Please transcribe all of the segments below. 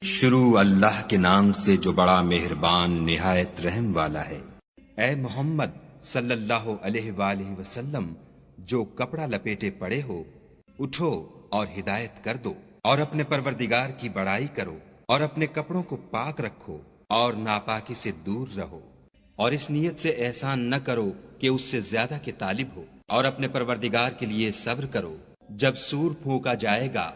شروع اللہ کے نام سے جو بڑا مہربان نہایت رحم والا ہے۔ اے محمد صلی اللہ علیہ وآلہ وسلم، جو کپڑا لپیٹے پڑے ہو اٹھو اور ہدایت کر دو، اور اپنے پروردگار کی بڑائی کرو، اور اپنے کپڑوں کو پاک رکھو اور ناپاکی سے دور رہو، اور اس نیت سے احسان نہ کرو کہ اس سے زیادہ کے طالب ہو، اور اپنے پروردگار کے لیے صبر کرو۔ جب سور پھونکا جائے گا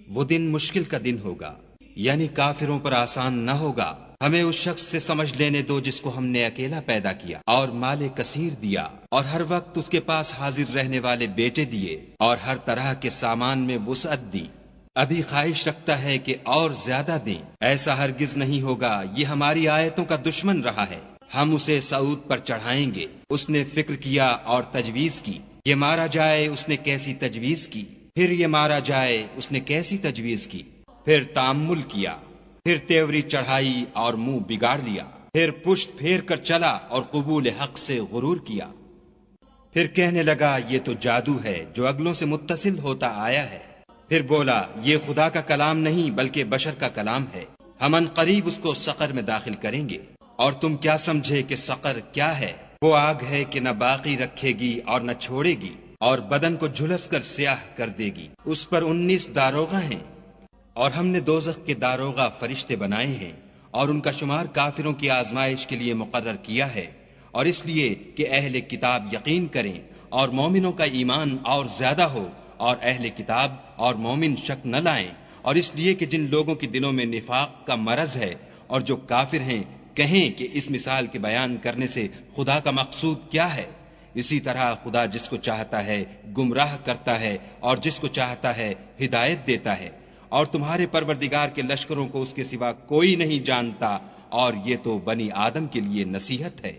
وہ دن مشکل کا دن ہوگا، یعنی کافروں پر آسان نہ ہوگا۔ ہمیں اس شخص سے سمجھ لینے دو جس کو ہم نے اکیلا پیدا کیا اور مال کثیر دیا، اور ہر وقت اس کے پاس حاضر رہنے والے بیٹے دیے، اور ہر طرح کے سامان میں وسعت دی۔ ابھی خواہش رکھتا ہے کہ اور زیادہ دیں، ایسا ہرگز نہیں ہوگا۔ یہ ہماری آیتوں کا دشمن رہا ہے، ہم اسے صعود پر چڑھائیں گے۔ اس نے فکر کیا اور تجویز کی، یہ مارا جائے، اس نے کیسی تجویز کی، پھر یہ مارا جائے، اس نے کیسی تجویز کی، پھر تأمل کیا، پھر تیوری چڑھائی اور منہ بگاڑ لیا، پھر پشت پھیر کر چلا اور قبول حق سے غرور کیا، پھر کہنے لگا یہ تو جادو ہے جو اگلوں سے متصل ہوتا آیا ہے، پھر بولا یہ خدا کا کلام نہیں بلکہ بشر کا کلام ہے، ہم ان قریب اس کو سقر میں داخل کریں گے۔ اور تم کیا سمجھے کہ سقر کیا ہے؟ وہ آگ ہے کہ نہ باقی رکھے گی اور نہ چھوڑے گی، اور بدن کو جھلس کر سیاہ کر دے گی۔ اس پر 19 داروغہ ہیں، اور ہم نے دوزخ کے داروغہ فرشتے بنائے ہیں، اور ان کا شمار کافروں کی آزمائش کے لیے مقرر کیا ہے، اور اس لیے کہ اہل کتاب یقین کریں اور مومنوں کا ایمان اور زیادہ ہو، اور اہل کتاب اور مومن شک نہ لائیں، اور اس لیے کہ جن لوگوں کے دلوں میں نفاق کا مرض ہے اور جو کافر ہیں کہیں کہ اس مثال کے بیان کرنے سے خدا کا مقصود کیا ہے۔ اسی طرح خدا جس کو چاہتا ہے گمراہ کرتا ہے اور جس کو چاہتا ہے ہدایت دیتا ہے، اور تمہارے پروردگار کے لشکروں کو اس کے سوا کوئی نہیں جانتا، اور یہ تو بنی آدم کے لیے نصیحت ہے۔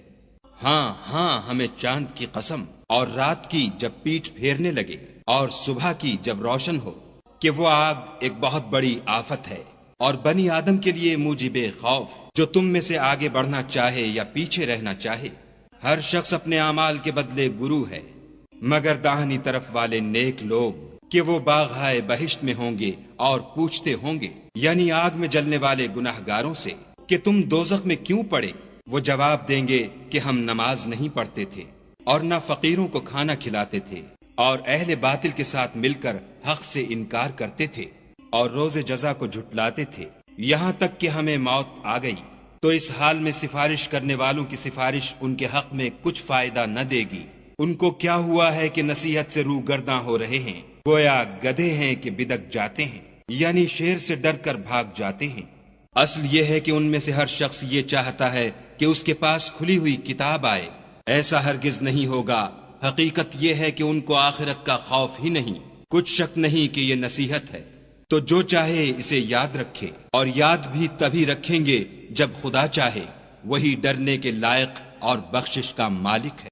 ہاں ہاں، ہمیں چاند کی قسم، اور رات کی جب پیٹھ پھیرنے لگے، اور صبح کی جب روشن ہو، کہ وہ آگ ایک بہت بڑی آفت ہے، اور بنی آدم کے لیے موجب خوف، جو تم میں سے آگے بڑھنا چاہے یا پیچھے رہنا چاہے۔ ہر شخص اپنے اعمال کے بدلے گرو ہے، مگر داہنی طرف والے نیک لوگ کہ وہ باغہائے بہشت میں ہوں گے، اور پوچھتے ہوں گے، یعنی آگ میں جلنے والے گناہ گاروں سے، کہ تم دوزخ میں کیوں پڑے؟ وہ جواب دیں گے کہ ہم نماز نہیں پڑھتے تھے، اور نہ فقیروں کو کھانا کھلاتے تھے، اور اہل باطل کے ساتھ مل کر حق سے انکار کرتے تھے، اور روز جزا کو جھٹلاتے تھے، یہاں تک کہ ہمیں موت آ گئی۔ تو اس حال میں سفارش کرنے والوں کی سفارش ان کے حق میں کچھ فائدہ نہ دے گی۔ ان کو کیا ہوا ہے کہ نصیحت سے روگرداں ہو رہے ہیں، گویا گدھے ہیں کہ بدک جاتے ہیں، یعنی شیر سے ڈر کر بھاگ جاتے ہیں۔ اصل یہ ہے کہ ان میں سے ہر شخص یہ چاہتا ہے کہ اس کے پاس کھلی ہوئی کتاب آئے، ایسا ہرگز نہیں ہوگا۔ حقیقت یہ ہے کہ ان کو آخرت کا خوف ہی نہیں، کچھ شک نہیں کہ یہ نصیحت ہے۔ تو جو چاہے اسے یاد رکھے، اور یاد بھی تبھی رکھیں گے جب خدا چاہے، وہی ڈرنے کے لائق اور بخشش کا مالک ہے۔